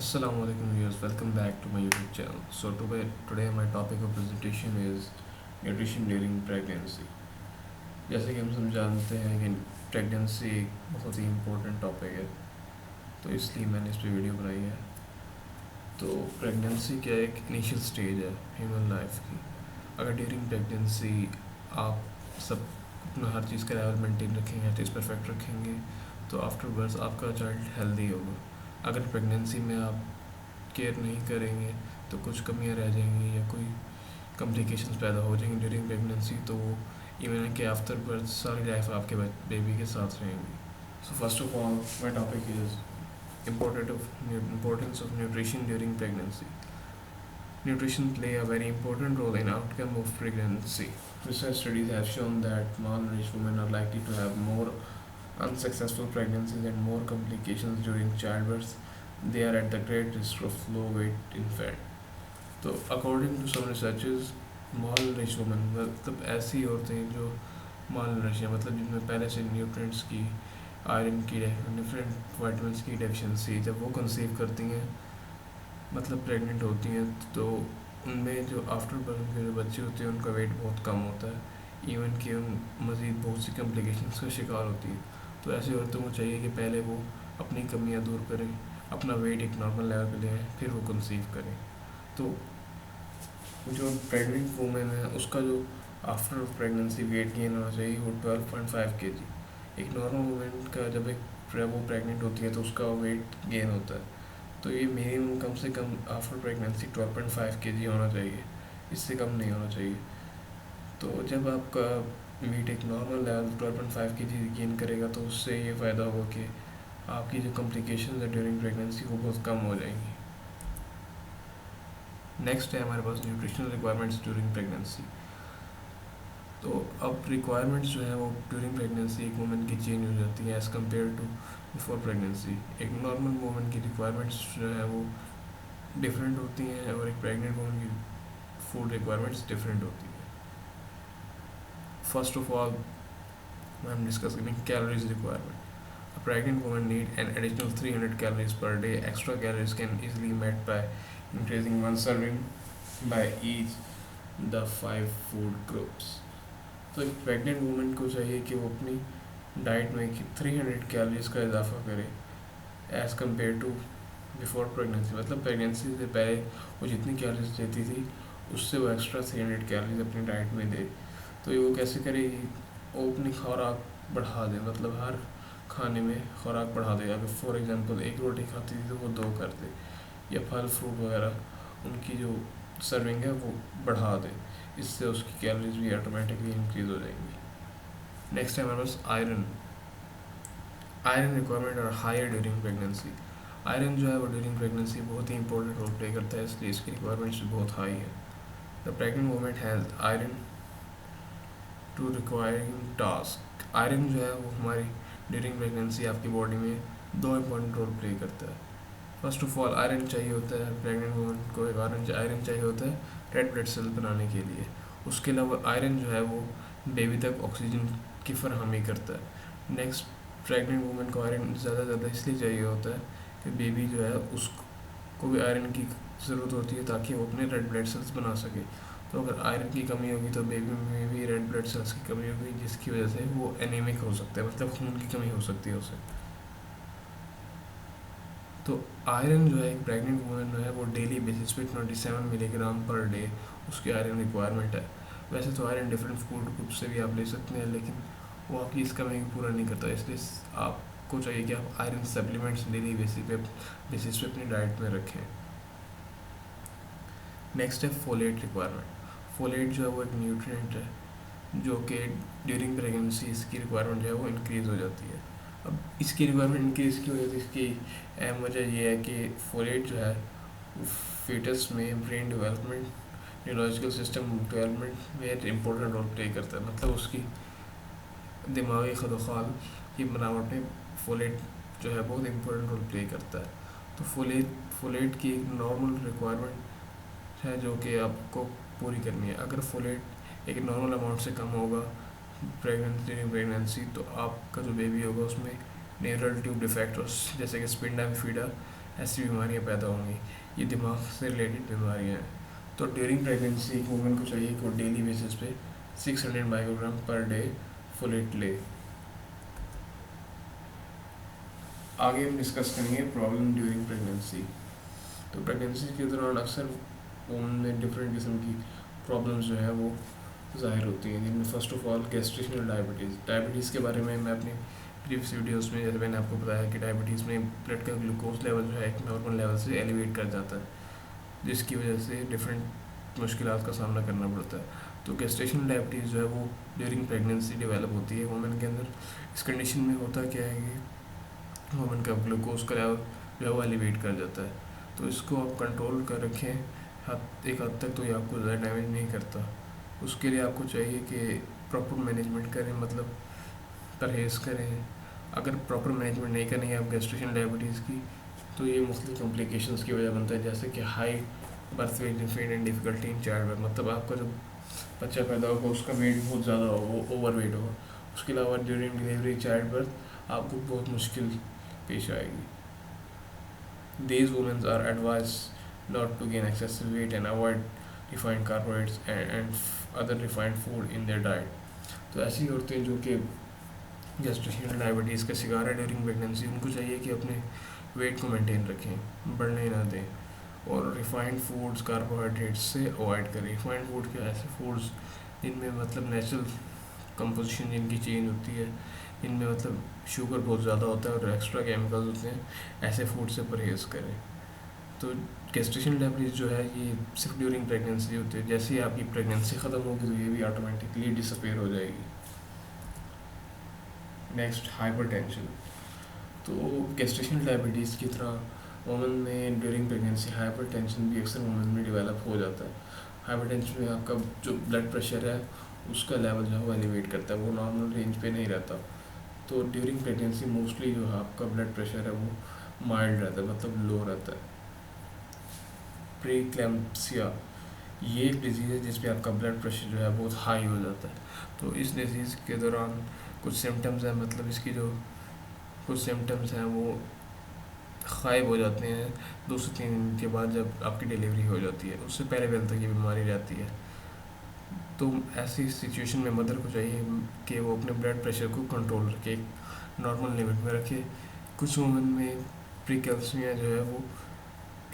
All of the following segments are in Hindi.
Assalamu alaikum viewers, welcome back to my YouTube channel. So today my topic of presentation is nutrition during pregnancy. जैसे कि हम सब जानते हैं कि प्रेगनेंसी एक बहुत ही इम्पोर्टेंट टॉपिक है, तो इसलिए मैंने इस पर वीडियो बनाई है। तो प्रेगनेंसी क्या एक इनिशियल स्टेज है ह्यूमन लाइफ की। अगर ड्यूरिंग प्रेगनेंसी आप सब अपना हर चीज़ का लेवल मेंटेन रखेंगे, हर चीज़ परफेक्ट रखेंगे, तो आफ्टर बर्थ आपका चाइल्ड हेल्दी होगा। अगर प्रेगनेंसी में आप केयर नहीं करेंगे तो कुछ कमियां रह जाएंगी या कोई कॉम्प्लिकेशंस पैदा हो जाएंगी ड्यूरिंग प्रेगनेंसी, तो वो इवन है कि आफ्टर बर्थ सारी लाइफ आपके बेबी के साथ रहेंगी। So first of all my topic is importance of nutrition during pregnancy. Nutrition play a very important role in outcome of pregnancy. Research studies have shown that malnourished women are likely to have more unsuccessful pregnancies and more complications during childbirth. They are at the great risk of low weight infant. तो अकॉर्डिंग टू सम रिसर्चेज माल रिच वुमेन मतलब ऐसी औरतें जो माल रिच हैं, मतलब जिनमें पहले से न्यूट्रिएंट्स की, आयरन की, डिफरेंट वाइटमिन्स की डेफिशिएंसी, जब वो कंसीव करती हैं मतलब प्रेग्नेंट होती हैं, तो उनमें जो आफ्टर बर्थ के जो बच्चे होते हैं उनका वेट बहुत कम होता है, इवन कि उन मज़ीद बहुत सी कॉम्प्लिकेशंस का शिकार होती हैं। तो ऐसी औरतों को चाहिए कि पहले वो अपनी कमियां दूर करें, अपना वेट एक नॉर्मल लेवल पे ले आएँ, फिर वो कंसीव करें। तो जो प्रेग्नेंट वूमेन है उसका जो आफ्टर प्रेगनेंसी वेट गेन होना चाहिए वो 12.5 kg। एक नॉर्मल वूमेन का जब वो प्रेग्नेंट होती है तो उसका वेट गेन होता है, तो ये मिनिमम कम से कम आफ्टर प्रेगनेंसी 12.5 kg होना चाहिए, इससे कम नहीं होना चाहिए। तो जब आपका वेट एक नॉर्मल लेवल 12.5 kg गेन करेगा तो उससे ये फ़ायदा होगा कि आपकी जो कॉम्प्लिकेशन है ड्यूरिंग प्रेगनेंसी वो बहुत कम हो जाएंगी। नेक्स्ट है हमारे पास न्यूट्रिशनल रिक्वायरमेंट्स ड्यूरिंग प्रेगनेंसी। तो अब रिक्वायरमेंट्स जो है वो ड्यूरिंग प्रेगनेंसी एक वुमेन की चेंज हो जाती है as compare to before pregnancy. एक नॉर्मल वुमेन की रिक्वायरमेंट्स जो है वो डिफरेंट होती हैं और एक प्रेग्नेंट वुमेन की फूड रिक्वायरमेंट्स डिफरेंट होती है। First of all I am discussing calories requirement. A pregnant woman need an additional 300 calories per day. Extra calories can easily met by increasing one serving by each the 5 food groups. तो एक प्रेग्नेंट वूमेन को चाहिए कि वो अपनी डाइट में 300 कैलोरीज का इजाफा करे as compare to before pregnancy. मतलब प्रेगनेंसी से पहले वो जितनी कैलोरीज लेती थी उससे वो एक्स्ट्रा 300 कैलोरीज अपनी डाइट में दे। तो ये वो कैसे करेगी, वो अपनी खुराक बढ़ा दे, मतलब हर खाने में खुराक बढ़ा दे। अगर फॉर एग्जांपल एक रोटी खाती थी तो वो 2 कर दे, या फल फ्रूट वगैरह उनकी जो सर्विंग है वो बढ़ा दे, इससे उसकी कैलोरीज भी ऑटोमेटिकली इंक्रीज हो जाएंगी। नेक्स्ट है हमारे पास आयरन। आयरन रिक्वायरमेंट और हायर ड्यूरिंग प्रेगनेंसी। आयरन जो है वो ड्यूरिंग प्रेगनेंसी बहुत ही इंपॉर्टेंट रोल प्ले करता है, इसलिए इसकी रिक्वायरमेंट्स भी बहुत हाई है। The pregnant woman has iron to requiring task. Iron जो है वो हमारी ड्यूरिंग प्रेगनेंसी आपकी बॉडी में 2 इंपॉर्टेंट रोल प्ले करता है। फर्स्ट ऑफ ऑल आयरन चाहिए होता है प्रेग्नेंट वुमन को, एक आयरन चाहिए होता है रेड ब्लड सेल बनाने के लिए। उसके अलावा आयरन जो है वो बेबी तक ऑक्सीजन की फरहमी करता है। नेक्स्ट, प्रेग्नेंट वुमन को आयरन ज़्यादा इसलिए चाहिए होता है कि बेबी जो है उसको भी आयरन की ज़रूरत होती है ताकि वो अपने रेड ब्लड सेल्स बना सके। तो अगर आयरन की कमी होगी तो बेबी में भी रेड ब्लड सेल्स की कमी होगी, जिसकी वजह से वो एनीमिक हो सकता है, मतलब खून की कमी हो सकती है उसे। तो आयरन जो है एक प्रेग्नेंट वुमेन जो है वो डेली बेसिस पे 27 मिलीग्राम पर डे उसकी आयरन रिक्वायरमेंट है। वैसे तो आयरन डिफरेंट फूड ग्रुप से भी आप ले सकते हैं, लेकिन वो आपकी इस कमी को पूरा नहीं करता, इसलिए आपको चाहिए कि आप आयरन सप्लीमेंट्स डेली बेसिस पे अपनी डाइट में रखें। नेक्स्ट है फोलेट रिक्वायरमेंट। फोलेट जो है वो एक न्यूट्रिएंट है जो कि ड्यूरिंग प्रेगनेंसी इसकी रिक्वायरमेंट जो है वो इंक्रीज़ हो जाती है। अब इसकी रिक्वायरमेंट इंक्रीज़ की वजह से इसकी अहम वजह ये है कि फोलेट जो है फीटस में brain development, neurological system development में एक इम्पोर्टेंट रोल प्ले करता है। मतलब उसकी दिमागी खदोखाल की बनावट में फोलेट जो है बहुत इम्पोर्टेंट रोल प्ले करता है। तो फोलेट की एक नॉर्मल रिक्वायरमेंट है जो कि आपको पूरी करनी है। अगर फोलेट एक नॉर्मल अमाउंट से कम होगा प्रेगनेंसी तो आपका जो बेबी होगा उसमें न्यूरल ट्यूब डिफेक्ट जैसे कि स्पिंडा बिफिडा ऐसी बीमारियाँ पैदा होंगी। ये दिमाग से रिलेटेड बीमारियाँ हैं। तो ड्यूरिंग प्रेगनेंसी एक वुमन को चाहिए कि वो डेली बेसिस पे 600 माइक्रोग्राम पर डे फोलेट ले। आगे हम डिस्कस करेंगे प्रॉब्लम ड्यूरिंग प्रेगनेंसी। तो प्रेगनेंसी के दौरान अक्सर वुमन में डिफरेंट किस्म की प्रॉब्लम्स जो है वो ज़ाहिर होती हैं, जिनमें first of all gestational diabetes के बारे में मैं अपनी प्रीवियस वीडियोस में जैसे मैंने आपको बताया कि डायबिटीज़ में ब्लड का ग्लूकोज लेवल जो है एक नॉर्मल लेवल से एलिवेट कर जाता है, जिसकी वजह से डिफरेंट मुश्किलात का सामना करना पड़ता है। तो गैस्ट्रेशनल डायबिटीज़ जो है वो ड्यूरिंग प्रेगनेंसी डेवलप होती है वुमेन के अंदर। इस कंडीशन में होता क्या है कि वुमेन का ग्लूकोज का लेवल जो है वो एलिवेट कर जाता है। तो इसको आप कंट्रोल कर रखें एक हद तक, तो ये आपको ज़्यादा डैमेज नहीं करता। उसके लिए आपको चाहिए कि प्रॉपर मैनेजमेंट करें, मतलब परहेज़ करें। अगर प्रॉपर मैनेजमेंट नहीं करेंगे आप गैस्ट्रेशनल डायबिटीज़ की, तो ये मुख्तलिफ कॉम्प्लिकेशंस की वजह बनता है, जैसे कि high birth weight and difficulty in child birth, मतलब आपका जो बच्चा पैदा होगा उसका वेट बहुत ज़्यादा हो, ओवर वेट होगा। उसके अलावा ड्यूरिंग डिलीवरी चाइल्ड बर्थ आपको बहुत मुश्किल पेश आएगी। These women are advised not to gain excessive weight and avoid refined carbohydrates and other refined food in their diet। तो ऐसी औरतें जो कि गैस्ट्रेशनल डायबिटीज़ का शिकार है ड्यूरिंग प्रेगनेंसी, उनको चाहिए कि अपने वेट को मेंटेन रखें, बढ़ने ना दें, और रिफाइंड फूड्स कार्बोहाइड्रेट्स से अवॉइड करें। रिफाइंड फूड के ऐसे फूड्स जिनमें मतलब नेचुरल कंपोजिशन जिनकी चेंज होती है, इनमें मतलब शुगर बहुत ज़्यादा होता है और एक्स्ट्रा केमिकल्स होते हैं, ऐसे फूड से परहेज़ करें। तो गैस्ट्रेशनल डायबिटीज़ जो है ये सिर्फ ड्यूरिंग प्रेगनेंसी होती है, जैसे ही आपकी प्रेगनेंसी ख़त्म होगी तो ये भी ऑटोमेटिकली डिसअपेयर हो जाएगी। Next, hypertension. तो गैस्ट्रेशनल डायबिटीज़ की तरह वुमेन में ड्यूरिंग प्रेगनेंसी हाइपरटेंशन भी अक्सर वुमेन में डेवलप हो जाता है। हाइपरटेंशन में आपका जो ब्लड प्रेशर है उसका लेवल जो है वो एलिवेट करता है, वो नॉर्मल रेंज पे नहीं रहता। तो ड्यूरिंग प्रेगनेंसी मोस्टली जो है आपका ब्लड प्रेशर है वो माइल्ड रहता है, मतलब लो रहता है। प्रीक्लैम्प्सिया ये एक डिजीज़ है जिसमें आपका ब्लड प्रेशर जो है बहुत हाई हो जाता है। तो इस डिजीज़ के दौरान कुछ सिम्टम्स हैं, मतलब इसकी जो कुछ सिम्टम्स हैं वो गायब हो जाते हैं 2 से 3 दिन के बाद जब आपकी डिलीवरी हो जाती है। उससे पहले पहले तक ये बीमारी रहती है। तो ऐसी सिचुएशन में मदर को चाहिए कि वो अपने ब्लड प्रेशर को कंट्रोल रखे, एक नॉर्मल लिमिट में रखे। कुछ वुमेन में प्रीक्लैम्प्सिया जो है वो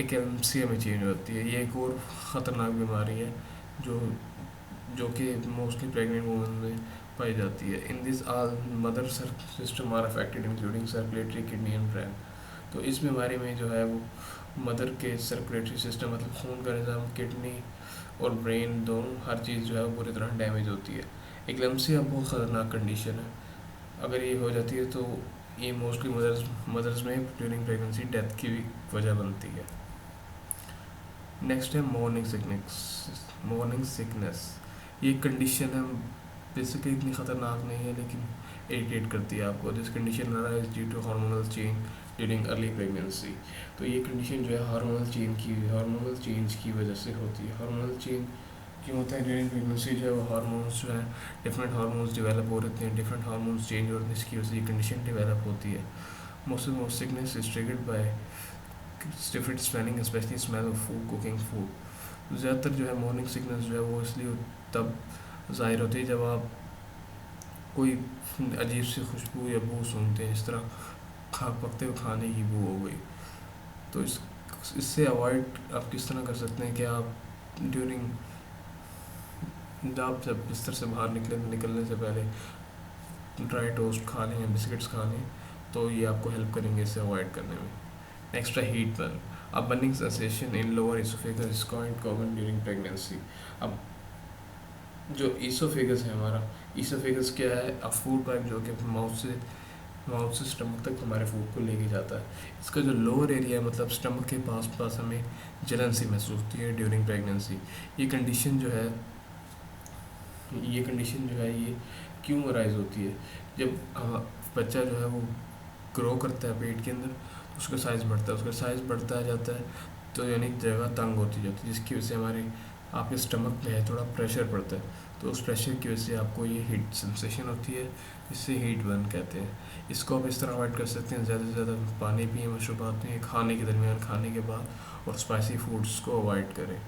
एक्लैम्प्सिया में चेंज होती है। ये एक और ख़तरनाक बीमारी है जो कि मोस्टली प्रेग्नेंट वुमेन में पाई जाती है। In this all mother system are affected including circulatory, kidney and brain. तो इस बीमारी में जो है वो मदर के सर्कुलेटरी सिस्टम, मतलब खून का निज़ाम, किडनी और ब्रेन दोनों, हर चीज़ जो है वो पूरी तरह डैमेज होती है। एक्लैम्प्सिया बहुत ख़तरनाक कंडीशन है। अगर ये हो जाती है तो ये मोस्टली मदर्स में ड्यूरिंग प्रेगनेंसी डेथ की भी वजह बनती है। नेक्स्ट है मॉर्निंग सिकनेस। ये कंडीशन है बेसिकली इतनी ख़तरनाक नहीं है लेकिन इरिटेट करती है आपको। This condition arise due to hormonal change during early pregnancy. तो ये कंडीशन जो है हार्मोनल चेंज की वजह से होती है। हार्मोनल चेंज क्यों होता है ड्यूरिंग प्रेगनेंसी? जो है वो हार्मोन्स जो है डिफरेंट हार्मोन्स डेवलप हो रहे हैं, डिफरेंट हार्मोन्स चेंज हो रहे हैं, इसकी वजह से ये कंडीशन डेवलप होती है। Most of sickness is triggered by stiffed smelling, specially smell of food, cooking food. ज़्यादातर जो है मॉर्निंग सिकनेस जो है वो इसलिए तब ज़ाहिर होती है जब आप कोई अजीब सी खुशबू या बू सूंघते हैं, इस तरह पकते हुए खाने की बू हो गई। तो इससे अवॉइड आप किस तरह कर सकते हैं कि आप ड्यूरिंग जब बिस्तर से बाहर निकलने से पहले ड्राई टोस्ट खा लें या बिस्किट्स खा लें, तो ये आपको हेल्प करेंगे इससे अवॉइड करने में। नेक्स्ट है हीट बर्न। अब burning sensation in lower oesophagus is quite common during pregnancy. अब जो इसोफेगस है हमारा, इसोफेगस क्या है? अब फूड पाइप जो कि माउथ से स्टमक तक हमारे फूड को लेके जाता है। इसका जो लोअर एरिया है, मतलब स्टमक के पास हमें जलन सी महसूस होती है ड्यूरिंग प्रेगनेंसी। ये कंडीशन जो है ये क्यों अराइज होती है? जब बच्चा जो है वो ग्रो करता है पेट के अंदर, तो उसका साइज़ बढ़ता जाता है, तो यानी जगह तंग होती जाती है, जिसकी वजह से आपके स्टमक में है थोड़ा प्रेशर पड़ता है। तो उस प्रेशर की वजह से आपको ये हीट सेंसेशन होती है, इससे हीट बर्न कहते हैं। इसको आप इस तरह अवॉइड कर सकते हैं, ज़्यादा से ज़्यादा पानी पिए, मशरूबात पिए खाने के दरमियान, खाने के बाद, और स्पाइसी फूड्स को अवॉइड करें।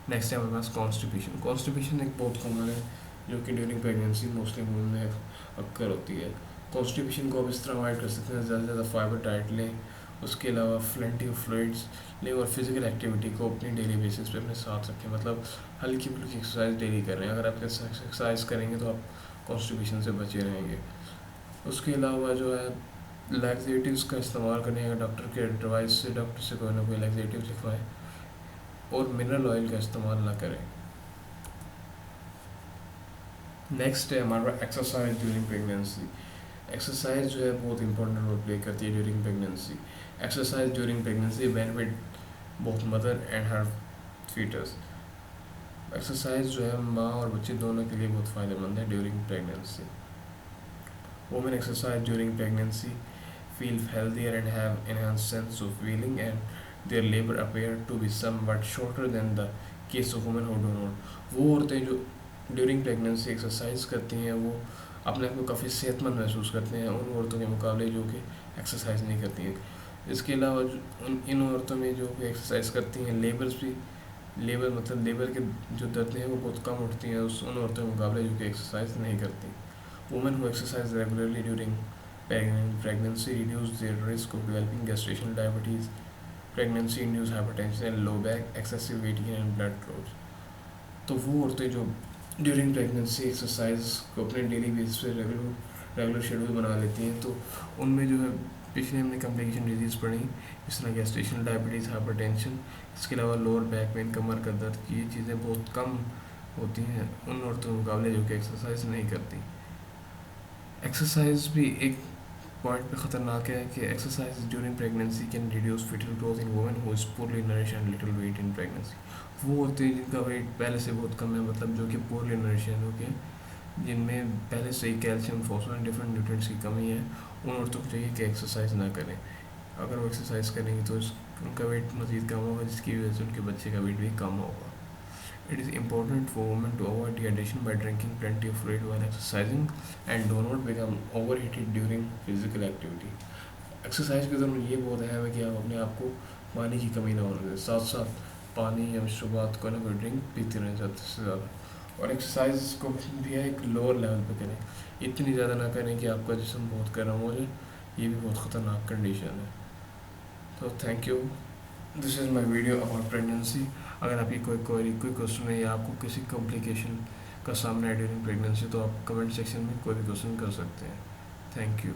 नेक्स्ट है हमारे पास कॉन्स्टिपेशन। कॉन्स्टिपेशन एक बहुत कॉमन है जो कि ड्यूरिंग प्रेगनेंसी मोस्टली वुमेन में अक्कर होती है। कॉन्स्टिपेशन को आप इस तरह अवॉइड कर सकते हैं, ज़्यादा से ज़्यादा फाइबर डाइट लें, उसके अलावा प्लेंटी ऑफ फ्लूइड्स लें, और फिजिकल एक्टिविटी को अपनी डेली बेसिस पे अपने साथ रखें। मतलब हल्की फुल्की एक्सरसाइज डेली कर रहे हैं, अगर आप एक्सरसाइज करेंगे तो आप कॉन्स्टिपेशन से बचे रहेंगे। उसके अलावा जो है लैक्सेटिव्स का इस्तेमाल करें, अगर डॉक्टर के एडवाइस से डॉक्टर से कोई ना कोई लैक्सेटिव लिखवाएं, और मिनरल ऑयल का इस्तेमाल ना करें। नेक्स्ट है हमारा एक्सरसाइज ड्यूरिंग प्रेगनेंसी। एक्सरसाइज जो है बहुत इंपॉर्टेंट रोल प्ले करती है during pregnancy. Exercise during pregnancy benefit both mother and her foetus. Exercise जो है माँ और बच्चे दोनों के लिए बहुत फ़ायदेमंद है during pregnancy. Women exercise during pregnancy feel healthier and have enhanced sense of feeling, and their labor appear to be somewhat shorter than the case of women who do not। वो औरतें जो ड्यूरिंग प्रेगनेंसी एक्सरसाइज करती हैं वो अपने आप को काफ़ी सेहतमंद महसूस करते हैं उन औरतों के मुकाबले जो कि एक्सरसाइज नहीं करती हैं। इसके अलावा इन औरतों में जो कि एक्सरसाइज करती हैं लेबर मतलब लेबर के जो दर्द हैं वो बहुत कम उठती हैं उन औरतों के मुकाबले जो कि एक्सरसाइज नहीं करती। Women who exercise regularly during pregnancy reduce their risk of developing gestational diabetes, pregnancy-induced hypertension and low back, excessive weight gain and blood clots। तो वो औरतें जो ड्यूरिंग प्रेगनेंसी एक्सरसाइज को अपने डेली बेसिस पे रेगुलर शेड्यूल बना लेती हैं तो उनमें जो है पिछले हमने कॉम्प्लिकेशन डिजीज़ पढ़ी, इस तरह गैस्ट्रेशनल डायबिटीज़, हाइपरटेंशन, इसके अलावा लोअर बैक पेन, कमर का दर्द, ये चीज़ें बहुत कम होती हैं उन औरतों के मुकाबले जो कि एक्सरसाइज नहीं करती। एक्सरसाइज भी एक पॉइंट पे ख़तरनाक है कि exercise during pregnancy can reduce foetal growth in women who is poorly nourished and little weight in pregnancy. वो होते हैं जिनका वेट पहले से बहुत कम है, मतलब जो कि पुअरली नरिश्ड हो गए, जिनमें पहले से ही calcium, phosphorus and different nutrients की कमी है, उन औरतों को चाहिए कि एक्सरसाइज ना करें। अगर वो एक्सरसाइज करेंगे तो उनका वेट मज़ीद कम होगा, जिसकी वजह से उनके बच्चे का वेट भी कम होगा। It is important for women to avoid dehydration by drinking plenty of fluid while exercising and do not become overheated during physical activity। Exercise के दौरान ये बहुत अहम है कि आप अपने आप को पानी की कमी ना होने दें, साथ साथ पानी या मशरूबात को ना कोई ड्रिंक पीते रहें ज़्यादा से ज़्यादा, और एक्सरसाइज को भी है एक लोअर लेवल पे करें, इतनी ज़्यादा ना करें कि आपका जिस्म बहुत गर्म हो जाए, ये भी बहुत ख़तरनाक कंडीशन है। तो thank you, this is my video about pregnancy. अगर आपकी कोई क्वेश्चन है या आपको किसी कॉम्प्लिकेशन का सामना है ड्यूरिंग प्रेगनेंसी तो आप कमेंट सेक्शन में कोई भी क्वेश्चन कर सकते हैं। Thank you.